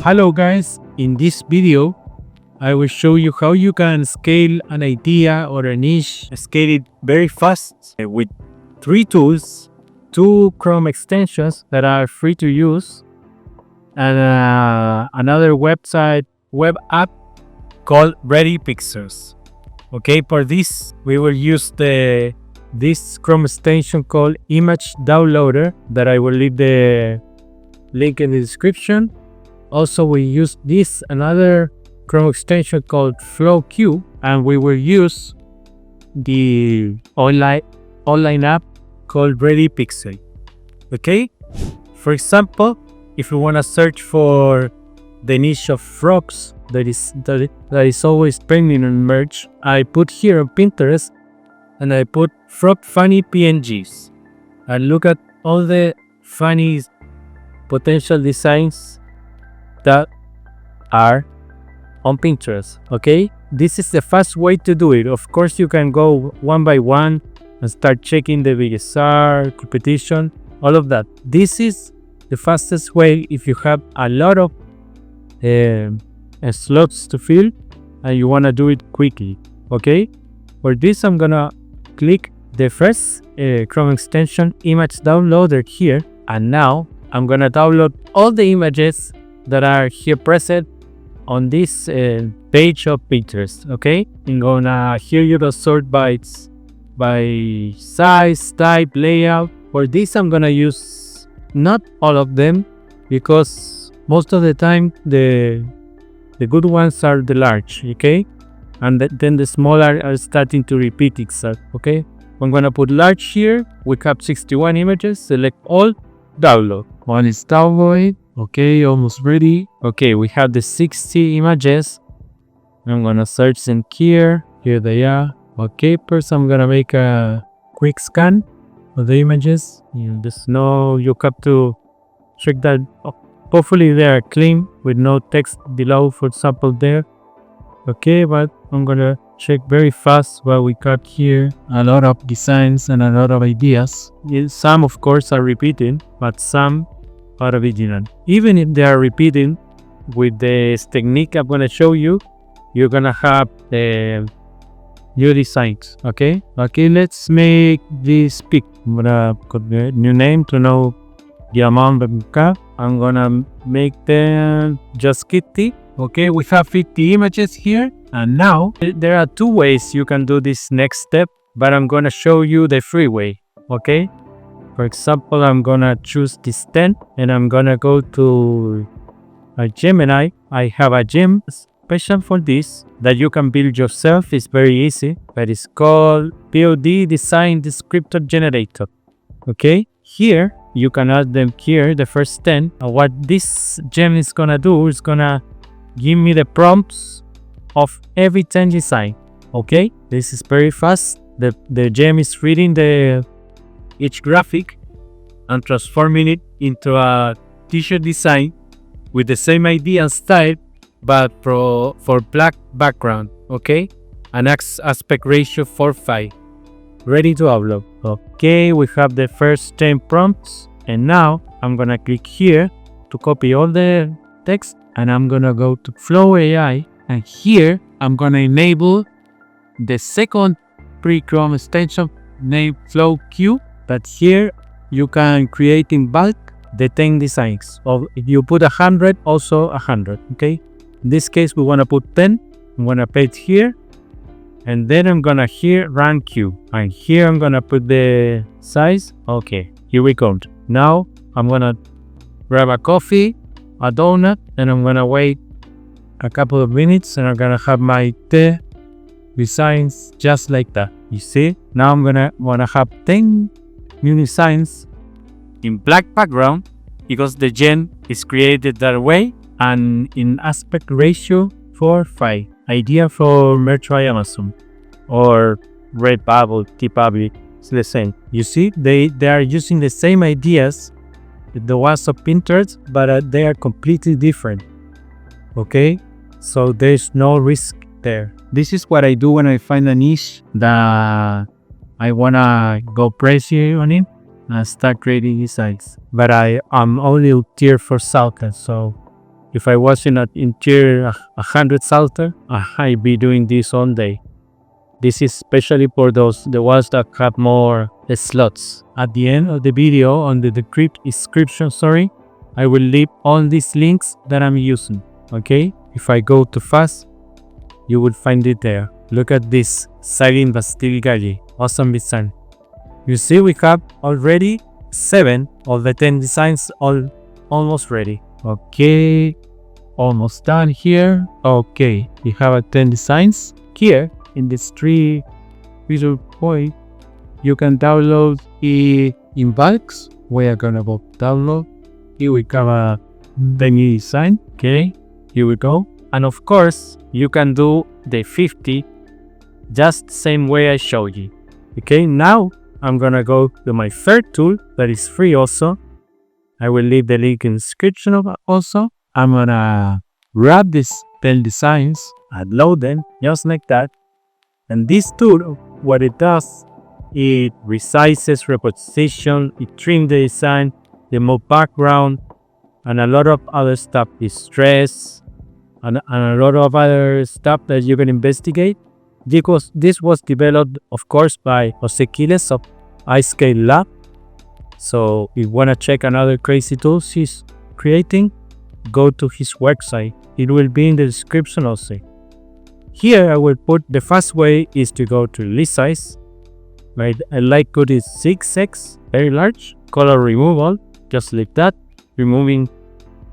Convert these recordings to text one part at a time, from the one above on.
Hello guys, in this video I will show you how you can scale an idea or a niche, scale it very fast with 3 tools, 2 Chrome extensions that are free to use, and another web app called Ready Pixels. Okay, for this we will use this Chrome extension called Image Downloader that I will leave the link in the description. Also, we use this another Chrome extension called FlowQ, and we will use the online app called Ready Pixel. Okay, for example, if you want to search for the niche of frogs that is always trending on merch, I put here on Pinterest and I put frog funny PNGs and look at all the funny potential designs that are on Pinterest. Okay, this is the fast way to do it. Of course, you can go one by one and start checking the BSR, competition, all of that. This is the fastest way if you have a lot of slots to fill and you want to do it quickly. Okay, for this I'm gonna click the first Chrome extension Image Downloader here, and now I'm gonna download all the images that are here present on this page of Pinterest. Okay, I'm gonna here you can sort by size, type, layout. For this I'm gonna use not all of them because most of the time the good ones are the large. Okay, and then the smaller are starting to repeat itself. Okay, I'm gonna put large here. We have 61 images. Select all, download. One is downloaded. Okay, almost ready. Okay, we have the 60 images. I'm gonna search them here. Here they are. Okay, first I'm gonna make a quick scan of the images. Just know you have to check that. Hopefully they are clean with no text below, for example, there. Okay, but I'm gonna check very fast what we got here. A lot of designs and a lot of ideas. Some, of course, are repeating, but some are original. Even if they are repeating, with this technique I'm gonna show you, you're gonna have new designs. Okay, let's make this pic. I'm gonna put the new name to know the amount that we have. I'm gonna make them just kitty. Okay, we have 50 images here, and now there are 2 ways you can do this next step, but I'm gonna show you the free way. Okay, for example, I'm gonna choose this 10 and I'm gonna go to a Gemini. I have a gem special for this that you can build yourself. It's very easy, but it's called POD Design Descriptor Generator. Okay, here you can add them here, the first 10. And what this gem is gonna do is gonna give me the prompts of every 10 design. Okay, this is very fast. The gem is reading each graphic and transforming it into a t-shirt design with the same idea and style, but for black background. Okay, an aspect ratio 4:5. Ready to upload. Okay, we have the first 10 prompts, and now I'm gonna click here to copy all the text, and I'm gonna go to Flow AI, and here I'm gonna enable the second pre-Chrome extension named FlowQ. But here you can create in bulk the 10 designs. Or if you put 100, also 100. Okay, in this case we want to put 10. I'm gonna paste here, and then I'm gonna here run Q, and here I'm gonna put the size. Okay, here we go. Now I'm gonna grab a coffee, a donut, and I'm gonna wait a couple of minutes, and I'm gonna have my 10 designs just like that. You see, now I'm wanna have 10 new designs in black background because the gem is created that way, and in aspect ratio 4:5. Idea for merch by Amazon or Redbubble, TPublic, it's the same. You see, they are using the same ideas, the ones of Pinterest, but they are completely different. Okay, so there's no risk there. This is what I do when I find a niche that I wanna go crazy on it and start creating designs. But I'm only tier for Salka, so If I was in tier 100 salter, I'd be doing this all day. This is especially for the ones that have more slots. At the end of the video, on the description, I will leave all these links that I'm using. Okay? If I go too fast, you will find it there. Look at this Silent Bastille Galli. Awesome design. You see, we have already 7 of the 10 designs almost ready. Okay, almost done here. Okay, we have 10 designs here in this 3 visual point. You can download it in bulks. We are gonna go download. Here we have the new design. Okay, here we go. And of course, you can do the 50 just the same way I showed you. Okay, now I'm gonna go to my third tool that is free also. I will leave the link in the description of also. I'm gonna grab these 10 designs and load them just like that. And this tool, what it does, it resizes, reposition, it trims the design, remove background, and a lot of other stuff is stress, and a lot of other stuff that you can investigate. Because this was developed, of course, by Jose Quiles of Upscaling Lab. So if you want to check another crazy tools he's creating, go to his website. It will be in the description also. Here I will put the fast way is to go to release size. Right, I like put it 6x, very large. Color removal, just like that. Removing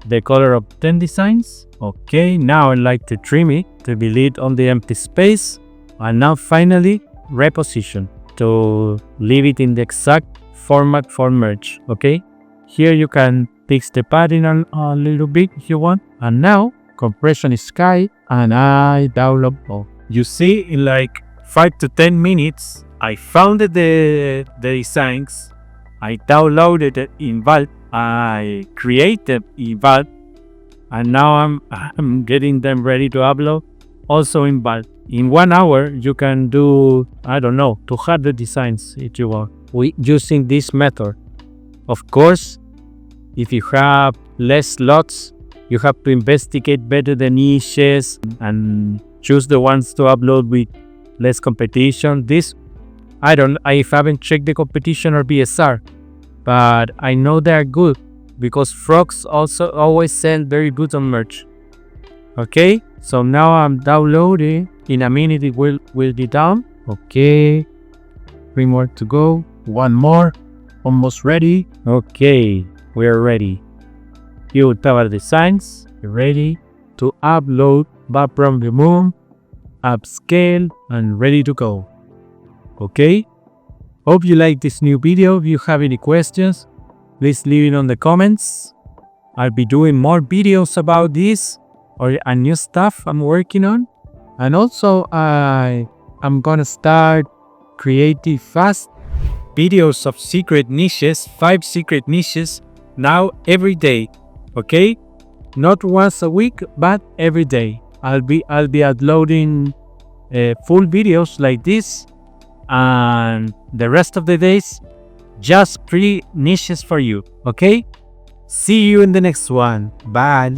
the color of 10 designs. Okay, now I like to trim it to delete on the empty space. And now finally, reposition to leave it in the exact format for merge. Okay, here you can fix the padding a little bit if you want. And now compression is sky and I download all. You see, in like 5 to 10 minutes, I found the designs. I downloaded it in Valve. I created in Valve, and now I'm getting them ready to upload also in Valve. In 1 hour, you can do, I don't know, 200 designs if you want, using this method. Of course, if you have less slots, you have to investigate better the niches and choose the ones to upload with less competition. This, I haven't checked the competition or BSR, but I know they're good because Frogs also always send very good on merch. Okay, so now I'm downloading. In a minute it will be done. Okay, 3 more to go. 1 more, almost ready. Okay, we are ready. Here we have our designs. Ready to upload, background remove, upscale, and ready to go. Okay, hope you like this new video. If you have any questions, please leave it on the comments. I'll be doing more videos about this or a new stuff I'm working on. And also I'm gonna start creating fast videos of secret niches, 5 secret niches now every day. Okay, not once a week but every day. I'll be uploading full videos like this, and the rest of the days just free niches for you. Okay, see you in the next one. Bye.